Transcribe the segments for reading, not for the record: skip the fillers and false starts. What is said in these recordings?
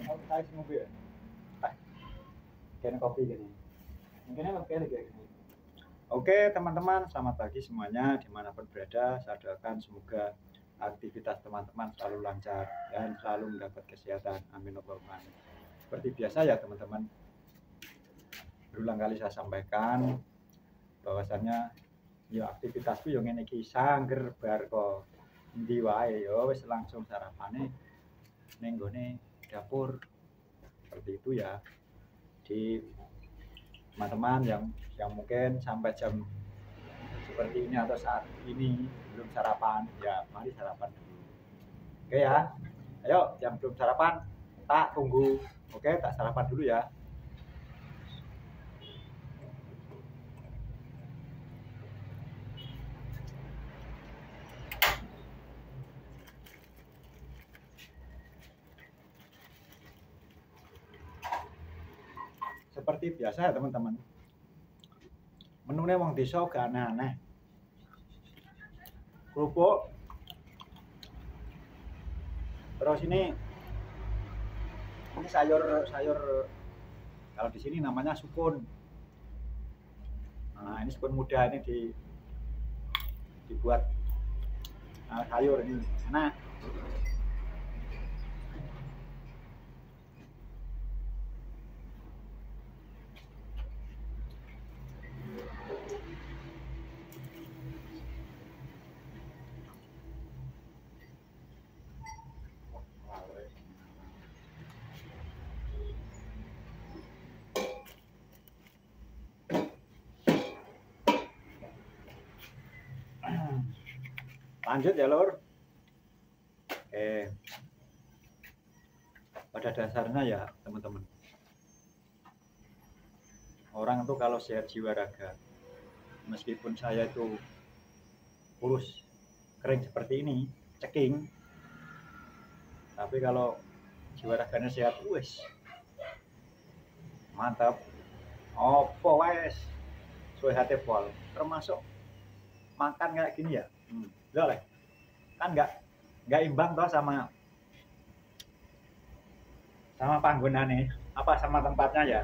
saya mobil. Kayak kopi gini. Mungkin apa kayak gini. Oke teman-teman, selamat pagi semuanya dimanapun berada. Saya doakan semoga aktivitas teman-teman selalu lancar dan selalu mendapat kesehatan. Amin Allahumma amin. Seperti biasa ya teman-teman, berulang kali saya sampaikan bahwasannya ya aktivitasku yang ngene iki sangger bar kok endi wae ya wis langsung sarapane ning nggone dapur. Seperti itu ya. Di teman-teman yang mungkin sampai jam seperti ini atau saat ini belum sarapan, ya mari sarapan dulu. Oke ya, ayo yang belum sarapan tak tunggu. Oke, tak sarapan dulu ya. Seperti biasa ya teman-teman, menunya wong desa gak aneh-aneh. Kerupuk, terus ini sayur kalau di sini namanya sukun. Nah ini sukun muda ini dibuat sayur ini enak. Lanjut ya lur. Oke. Pada dasarnya ya teman-teman, orang itu kalau sehat jiwa raga, meskipun saya itu kurus kering seperti ini, ceking, tapi kalau jiwa raganya sehat, wes mantap. Opo wes sehat pol, termasuk makan kayak gini ya. Boleh. Kan nggak imbang toh sama panggonane, apa sama tempatnya ya.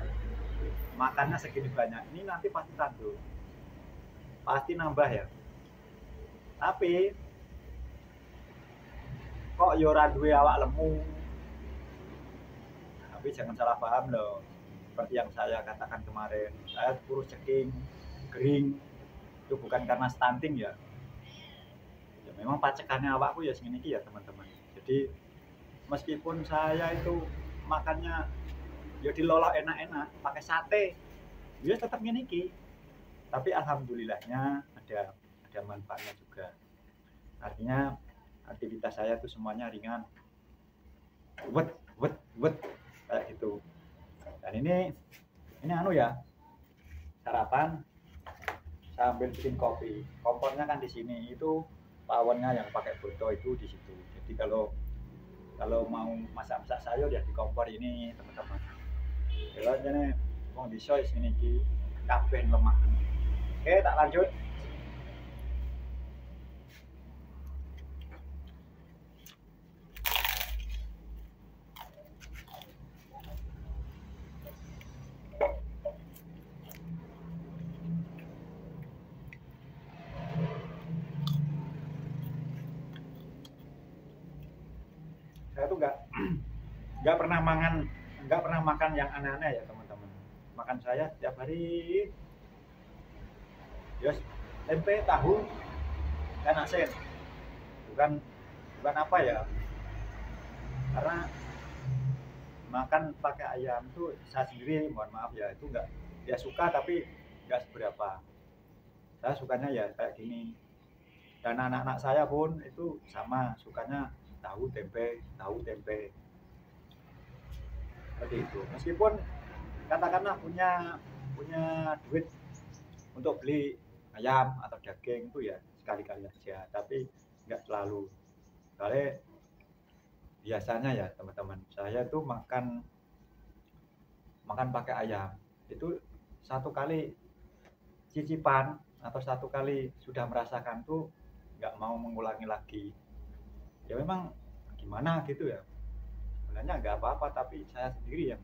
Makannya segini banyak, ini nanti pasti tanduk, pasti nambah ya. Tapi kok yo ora duwe awak lemu. Tapi jangan salah paham loh. Seperti yang saya katakan kemarin, saya kurus ceking, kering, itu bukan karena stunting ya. Ya memang pacekannya awakku ya segini ya teman-teman. Jadi meskipun saya itu makannya ya dilolok enak-enak pakai sate, ya tetap gini ki. Tapi alhamdulillahnya ada manfaatnya juga. Artinya aktivitas saya itu semuanya ringan, wet kayak gitu. Dan ini anu ya, sarapan sambil bikin kopi. Kompornya kan di sini, itu pawonnya yang pakai boto itu di situ. Jadi kalau mau masak sayur ya di kompor ini teman-teman. Kalau jadi mau di soy sini ki kabeh lemah. Oke, tak lanjut. Saya tuh nggak pernah makan yang aneh-aneh ya teman-teman. Makan saya setiap hari yes, tempe, tahu, dan asin. Bukan apa ya, karena makan pakai ayam tuh saya sendiri, mohon maaf ya, itu nggak ya suka tapi nggak seberapa. Saya sukanya ya kayak gini. Dan anak-anak saya pun itu sama, sukanya tahu tempe. Seperti itu. Meskipun katakanlah punya duit untuk beli ayam atau daging itu ya sekali-kali aja, tapi nggak selalu. Kali biasanya ya teman-teman, saya tuh makan pakai ayam itu satu kali cicipan atau satu kali sudah merasakan tuh nggak mau mengulangi lagi. Ya memang gimana gitu ya. sebenarnya nggak apa-apa, tapi saya sendiri yang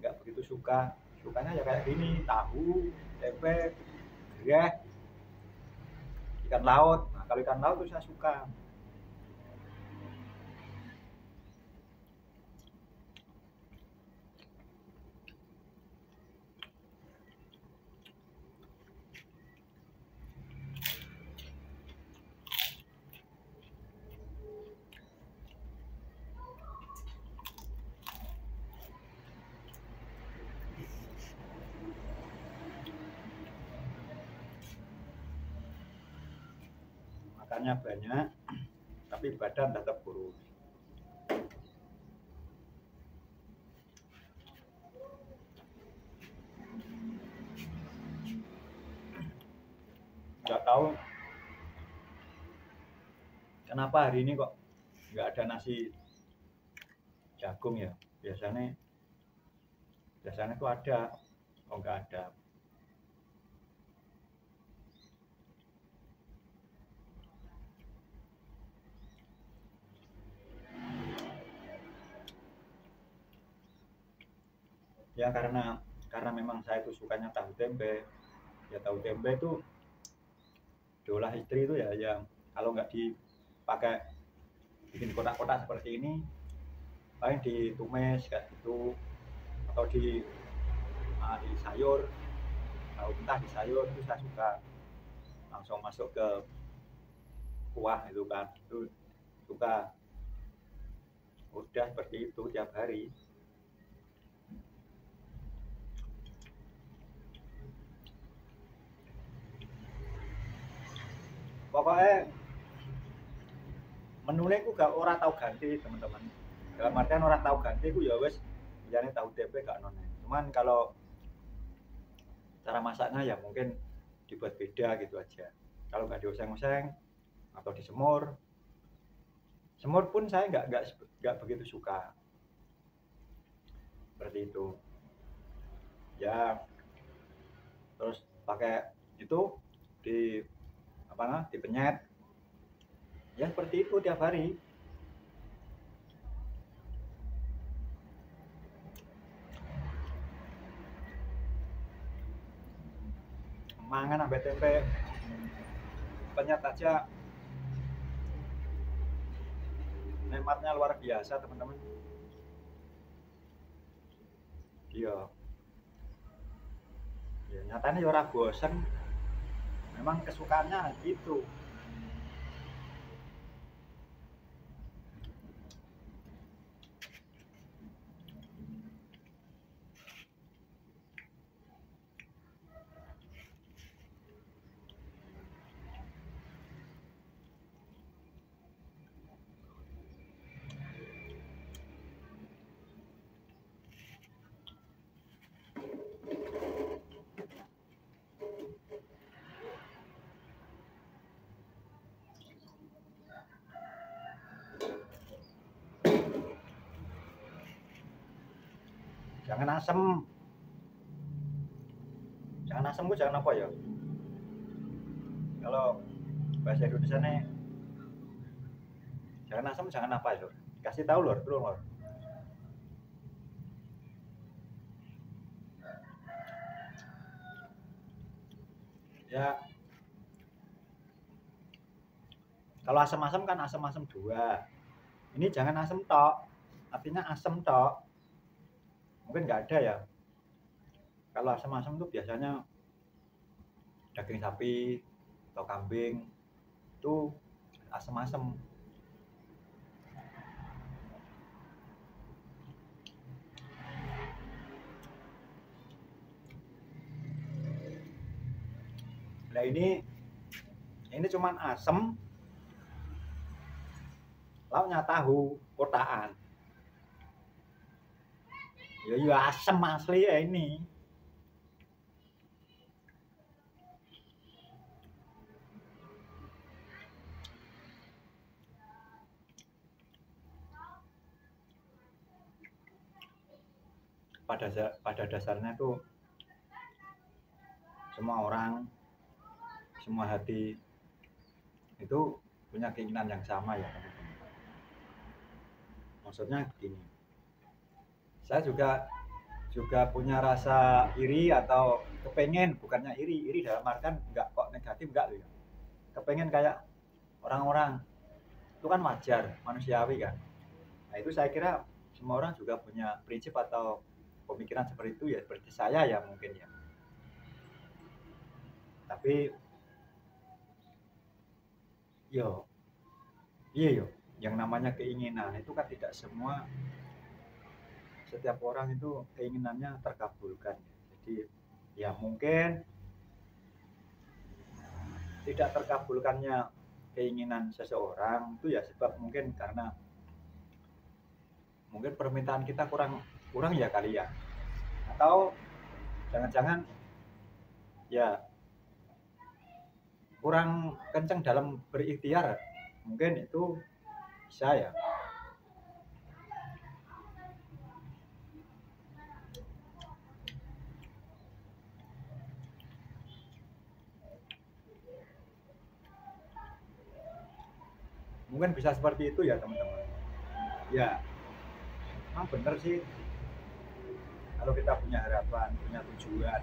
nggak begitu suka. Sukanya ya kayak gini, tahu, tempe, gereh, ikan laut. Nah, kalau ikan laut tuh saya suka. Makannya banyak, tapi badan tetap kurus. Nggak tahu kenapa hari ini kok nggak ada nasi jagung ya. Biasanya tuh ada, kok nggak ada. Ya karena memang saya itu sukanya tahu tempe. Ya tahu tempe itu diolah istri itu ya yang kalau nggak dipakai bikin kotak-kotak seperti ini, paling ditumis kayak gitu, atau di sayur, tahu mentah di sayur itu saya suka langsung masuk ke kuah itu kan, itu suka. Udah seperti itu tiap hari. Pokoknya menunya aku gak ora tahu ganti teman-teman. Dalam artian orang tahu ganti aku ya wes biasanya tahu tempe gak nonnya. Cuman kalau cara masaknya ya mungkin dibuat beda gitu aja. Kalau nggak dioseng-oseng atau disemur, semur pun saya nggak begitu suka seperti itu. Ya terus pakai itu di apa nah dipenyet, ya seperti itu tiap hari. Mangan sampai tempe penyet aja nikmatnya luar biasa teman-teman. Iya, ya nyatanya ya orang bosen, memang kesukaannya gitu. Jangan asem, jangan asem gue jangan apa ya, kalau bahasa Indonesia nih jangan asem jangan apa ya, kasih tahu lor dulu lor. Ya kalau asam-asam kan asam-asam dua, ini jangan asam tok, artinya asam tok, mungkin nggak ada ya. Kalau asam-asam tuh biasanya daging sapi atau kambing itu asam-asam. Nah ini cuman asam, lauknya tahu kotaan. Ya asam asli ya ini. Pada dasarnya tuh semua orang, semua hati itu punya keinginan yang sama ya teman-teman. Maksudnya begini, saya juga punya rasa iri atau kepengen, bukannya iri dalam artian nggak kok negatif, nggak loh ya, kepengen kayak orang-orang. Itu kan wajar, manusiawi kan. Nah itu saya kira semua orang juga punya prinsip atau pemikiran seperti itu ya, seperti saya ya mungkin ya. Tapi yo, iya yo, yang namanya keinginan itu kan tidak semua, setiap orang itu keinginannya terkabulkan. Jadi ya mungkin tidak terkabulkannya keinginan seseorang itu ya sebab mungkin karena mungkin permintaan kita kurang kurang ya kali ya, atau jangan-jangan ya kurang kenceng dalam berikhtiar, mungkin itu bisa ya. Mungkin bisa seperti itu ya teman-teman ya. Memang benar sih, kalau kita punya harapan, punya tujuan,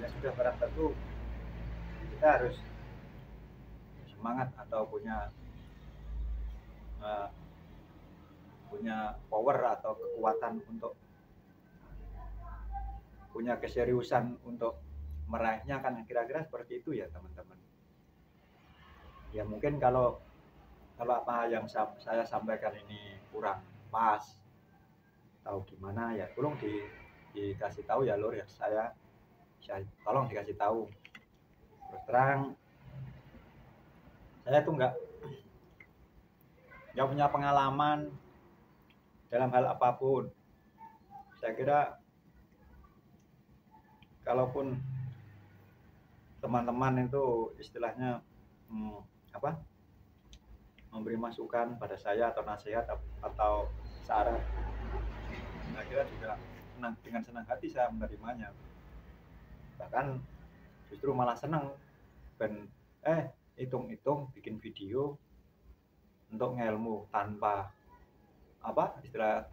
ya sudah barang tentu kita harus semangat atau uh, punya power atau kekuatan untuk punya keseriusan untuk meraihnya, kan kira-kira seperti itu ya teman-teman. Ya mungkin kalau kalau apa yang saya sampaikan ini kurang pas tahu gimana ya, tolong dikasih tahu ya lur ya, saya tolong dikasih tahu. Terus terang saya tuh nggak punya pengalaman dalam hal apapun. Saya kira kalaupun teman-teman itu istilahnya apa, memberi masukan pada saya atau nasihat atau saran, saya kira juga dengan senang hati saya menerimanya. Bahkan justru malah senang ben hitung-hitung bikin video untuk ngelmu tanpa apa istilah,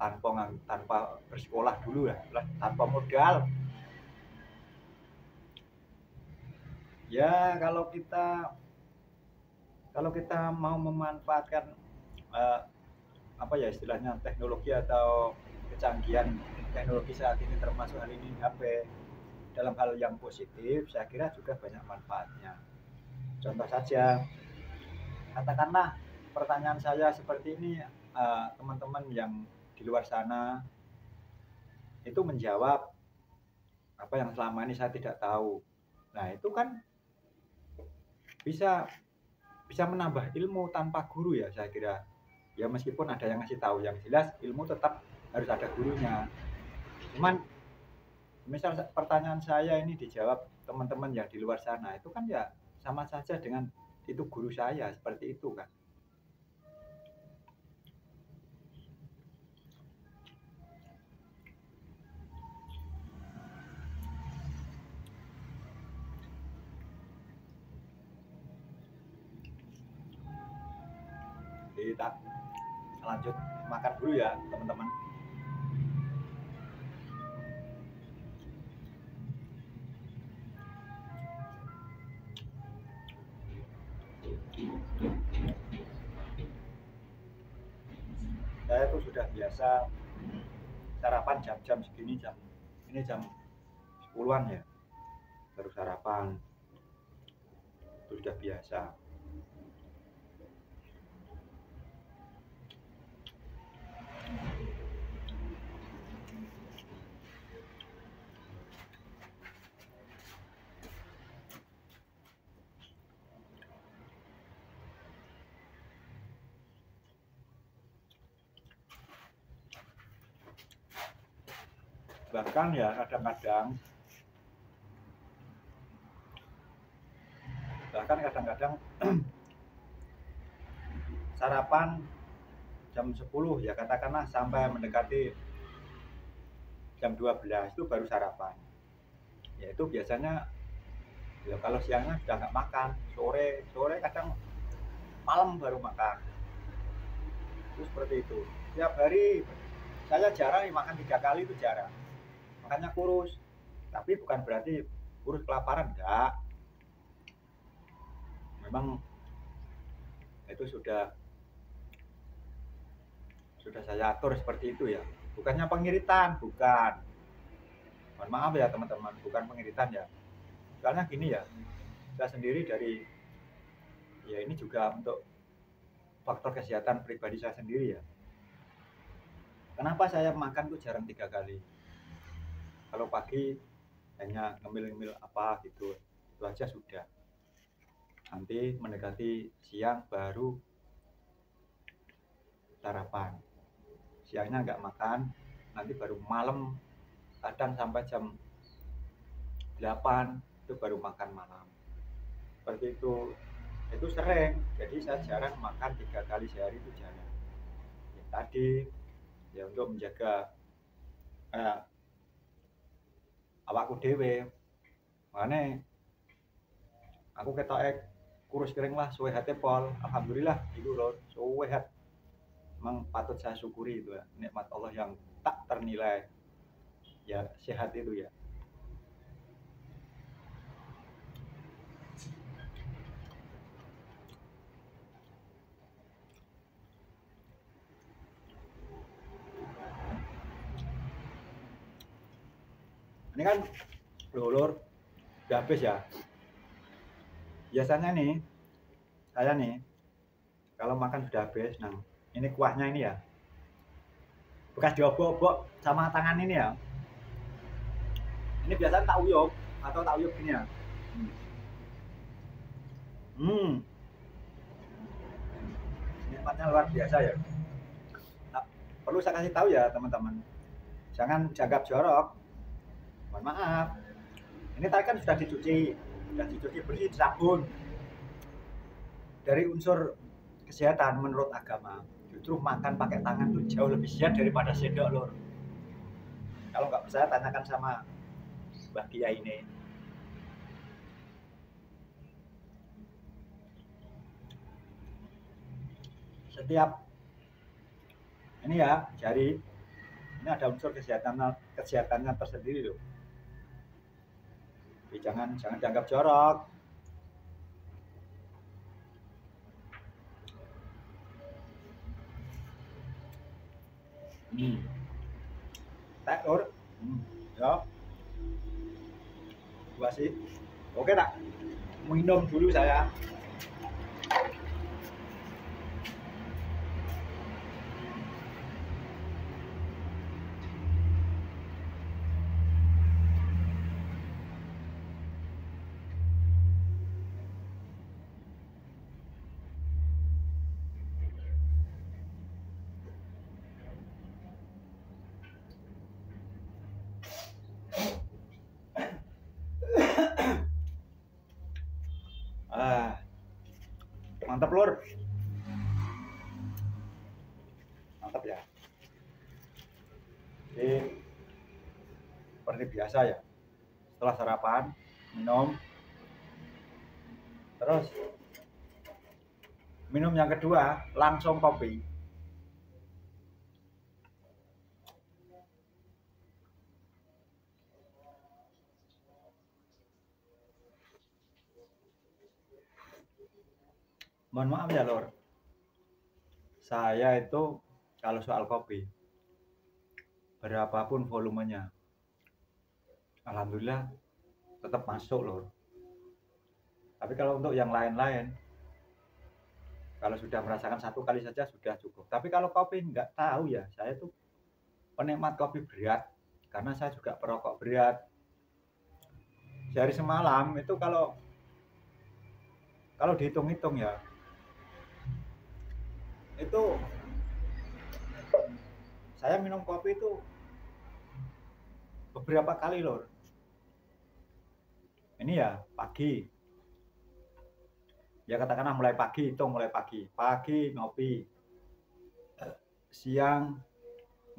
tanpa bersekolah dulu ya, tanpa modal. Ya kalau kita mau memanfaatkan uh, apa ya istilahnya teknologi atau kecanggihan teknologi saat ini, termasuk hal ini HP, dalam hal yang positif, saya kira juga banyak manfaatnya. Contoh saja, katakanlah pertanyaan saya seperti ini, teman-teman yang di luar sana itu menjawab apa yang selama ini saya tidak tahu. Nah itu kan bisa bisa menambah ilmu tanpa guru ya saya kira. Ya meskipun ada yang ngasih tahu, yang jelas ilmu tetap harus ada gurunya. Cuman misal pertanyaan saya ini dijawab teman-teman yang di luar sana, itu kan ya sama saja dengan itu guru saya, seperti itu kan. Jadi kita lanjut makan dulu ya teman-teman. Saya tuh sudah biasa sarapan jam-jam segini, ini jam 10-an ya baru sarapan, itu sudah biasa. Bahkan ya kadang-kadang sarapan jam 10 ya, katakanlah sampai mendekati jam 12 itu baru sarapan. Ya itu biasanya ya kalau siangnya sudah nggak makan, sore sore kadang malam baru makan. itu seperti itu. Tiap hari saya jarang makan 3 kali, itu jarang. Makanya kurus. Tapi bukan berarti kurus kelaparan, enggak. Memang itu sudah saya atur seperti itu ya. Bukannya pengiritan, bukan. Mohon maaf ya teman-teman, bukan pengiritan ya. Soalnya gini ya, saya sendiri dari ya ini juga untuk faktor kesehatan pribadi saya sendiri ya. Kenapa saya makan tuh jarang 3 kali? Kalau pagi hanya ngemil-ngemil apa gitu, itu aja sudah. Nanti mendekati siang baru sarapan. Siangnya nggak makan, nanti baru malam, kadang sampai jam 8 itu baru makan malam. Seperti itu sering. Jadi saya jarang makan 3 kali sehari, itu jarang. Ya, tadi ya untuk menjaga awakku dhewe. Makanya aku ketoke kurus kering lah, suwe hati pol. Alhamdulillah itu loh, suwe hat. Memang patut saya syukuri itu ya, nikmat Allah yang tak ternilai. Ya sehat itu ya. Ini kan lulur udah habis ya. Biasanya nih saya nih kalau makan sudah habis, nah ini kuahnya ini ya, bekas diobok-obok sama tangan ini ya. Ini biasanya tak uyup atau tak uyup gini ya. Nikmatnya luar biasa ya. Nah, perlu saya kasih tahu ya teman-teman, jangan dianggap jorok. Mohon maaf. Ini tadi kan sudah dicuci bersih sabun. Dari unsur kesehatan menurut agama, justru makan pakai tangan tuh jauh lebih sehat daripada sendok lor. Kalau nggak percaya tanyakan sama Mbah Kiai ini. Setiap ini ya jari ini ada unsur kesehatannya tersendiri loh. Jadi jangan dianggap jorok. Tak lor. Ya. Gua sih. Oke tak. Minum dulu saya. Mantap lor. Mantap ya. Jadi seperti biasa ya. Setelah sarapan, minum. Terus minum yang kedua langsung kopi. Mohon maaf ya lor, saya itu kalau soal kopi berapapun volumenya, alhamdulillah tetap masuk lor. Tapi kalau untuk yang lain-lain, kalau sudah merasakan 1 kali saja sudah cukup. Tapi kalau kopi nggak tahu ya, saya tuh penikmat kopi berat karena saya juga perokok berat. Sehari semalam itu kalau dihitung-hitung ya, itu saya minum kopi itu beberapa kali lor. Ini ya pagi, ya katakanlah mulai pagi, pagi ngopi, siang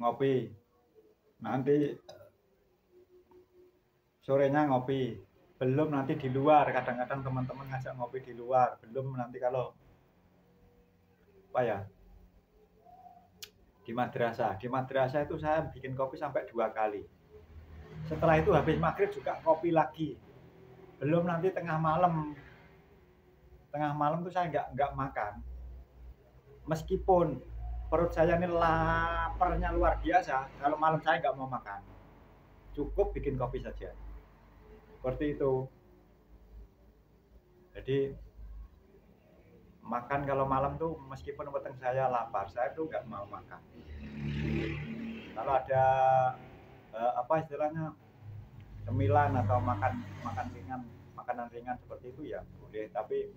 ngopi, nanti sorenya ngopi, belum nanti di luar, kadang-kadang teman-teman ngajak ngopi di luar, belum nanti kalau apa ya, Di madrasah itu saya bikin kopi sampai 2 kali. Setelah itu habis maghrib juga kopi lagi. Belum nanti tengah malam tuh saya nggak makan. Meskipun perut saya ini laparnya luar biasa, kalau malam saya nggak mau makan. Cukup bikin kopi saja. Seperti itu. Jadi makan kalau malam tuh meskipun weteng saya lapar, saya tuh nggak mau makan. Kalau ada apa istilahnya cemilan atau makanan ringan seperti itu ya boleh. Tapi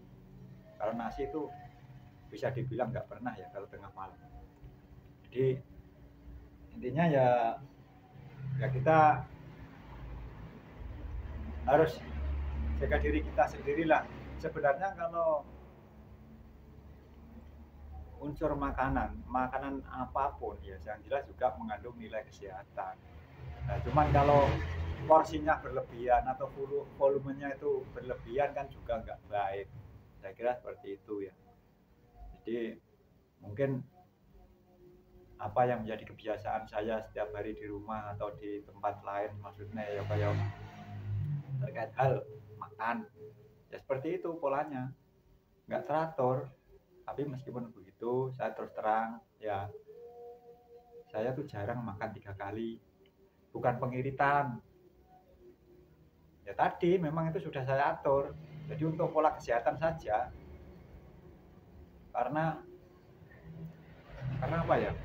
kalau nasi itu bisa dibilang nggak pernah ya kalau tengah malam. Jadi intinya ya kita harus jaga diri kita sendirilah. Sebenarnya kalau unsur makanan apapun ya yang jelas juga mengandung nilai kesehatan. Nah, cuman kalau porsinya berlebihan atau volumenya itu berlebihan kan juga nggak baik. Saya kira seperti itu ya. Jadi mungkin apa yang menjadi kebiasaan saya setiap hari di rumah atau di tempat lain, maksudnya ya kayak terkait hal makan ya seperti itu polanya, nggak teratur. Tapi meskipun begitu saya terus terang ya, saya tuh jarang makan 3 kali, bukan pengiritan ya, tadi memang itu sudah saya atur. Jadi untuk pola kesehatan saja, karena apa ya,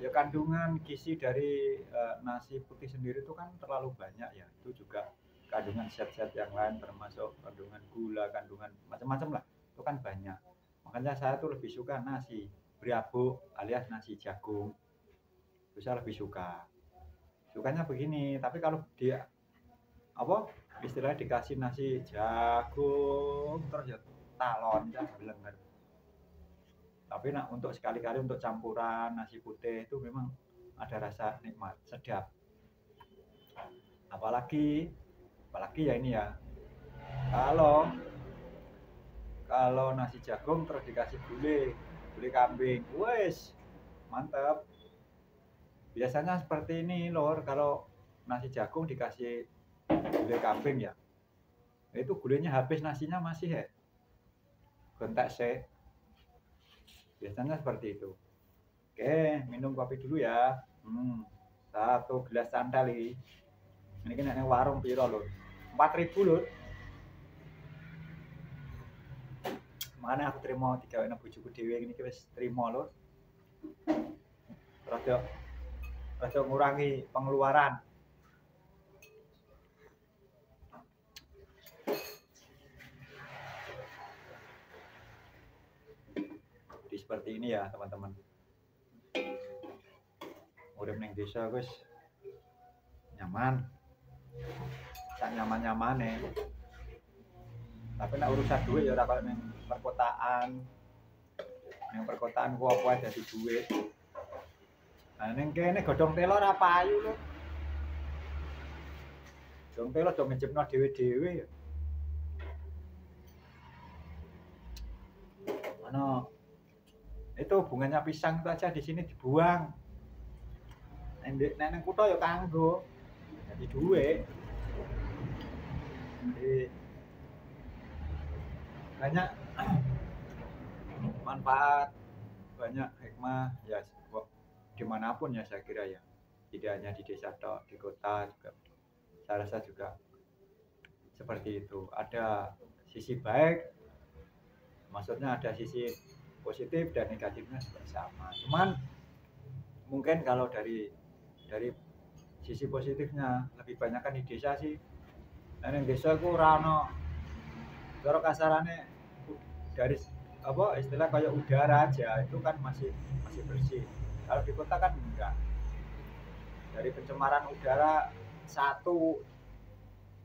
ya kandungan gizi dari nasi putih sendiri itu kan terlalu banyak ya. Itu juga kandungan zat-zat yang lain termasuk kandungan gula, kandungan macam-macam lah, itu kan banyak. Makanya saya tuh lebih suka nasi beriabuk alias nasi jagung, itu saya lebih sukanya begini. Tapi kalau dia apa istilahnya dikasih nasi jagung terus ya talon ya belenger. Tapi untuk sekali-kali untuk campuran nasi putih itu memang ada rasa nikmat, sedap. Apalagi ya ini ya, kalau nasi jagung terus dikasih gulai kambing, wes mantap. Biasanya seperti ini lor, kalau nasi jagung dikasih gulai kambing ya, itu gulainya habis, nasinya masih ya gentek sih. Biasanya seperti itu. Oke, minum kopi dulu ya. 1 gelas santai ini. Ini kan yang warung piro lho? 4.000 lho. Mana aku terima digawekno bojoku dhewe ngene iki wis trimo lho. Rada ngurangi pengeluaran. Jadi seperti ini ya teman-teman. Urip ning desa wis nyaman. Sak nyaman-nyamane. Tapi nek urusan duit ya ora kaya ning perkotaan. Ning perkotaan ku apa ae dadi duit. Nah ning kene godhong telo ora payu lho. Godhong telo do ngejepno dhewe-dhewe ya. Ano itu bunganya pisang itu aja di sini dibuang. Nek nang kutho ya kanggo jadi duit. Jadi banyak manfaat, banyak hikmah ya dimanapun ya saya kira ya, tidak hanya di desa atau di kota juga. Saya rasa juga seperti itu. Ada sisi baik, maksudnya ada sisi positif dan negatifnya sama. Cuman mungkin kalau dari sisi positifnya lebih banyak kan di desa sih. Nah, di desa aku rano kalau kasarannya dari apa istilah kayak udara aja itu kan masih bersih. Kalau di kota kan enggak. Dari pencemaran udara, satu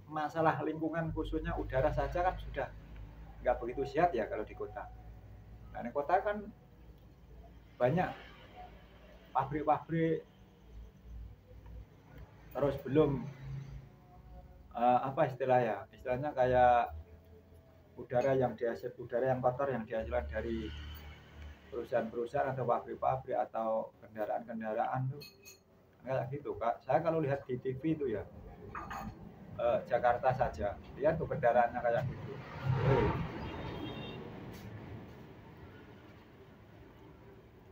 masalah lingkungan khususnya udara saja kan sudah enggak begitu sehat ya kalau di kota. Nah, di kota kan banyak pabrik-pabrik, terus belum apa istilahnya kayak udara yang kotor yang dihasilkan dari perusahaan-perusahaan atau pabrik-pabrik atau kendaraan-kendaraan tuh kayak gitu Kak. Saya kalau lihat di TV itu ya Jakarta saja, lihat tuh kendaraannya kayak gitu.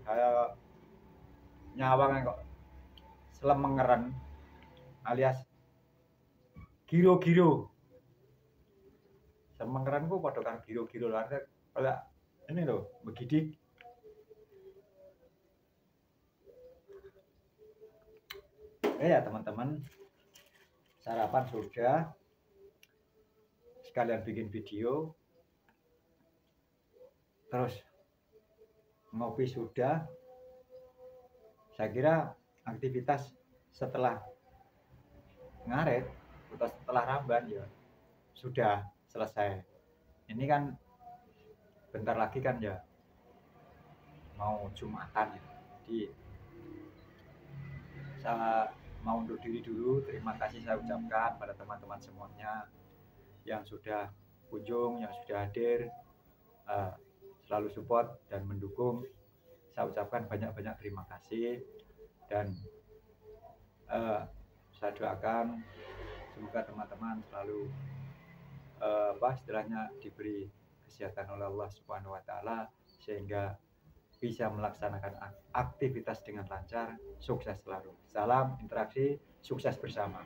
Kayak nyawang kok selemengeren alias giro-giro. Selemengeren ku padha karo giro-giro lho, kayak ini loh, begidik. Ya teman-teman, sarapan sudah, sekalian bikin video, terus ngopi sudah. Saya kira aktivitas setelah ngaret atau setelah ramban ya sudah selesai. Ini kan bentar lagi kan ya mau Jumatan ya. Jadi saya mau undur diri dulu. Terima kasih saya ucapkan pada teman-teman semuanya yang sudah kunjung, yang sudah hadir, selalu support dan mendukung. Saya ucapkan banyak-banyak terima kasih dan saya doakan semoga teman-teman selalu istilahnya diberi kesehatan oleh Allah Subhanahu wa taala sehingga bisa melaksanakan aktivitas dengan lancar, sukses selalu. Salam interaksi, sukses bersama.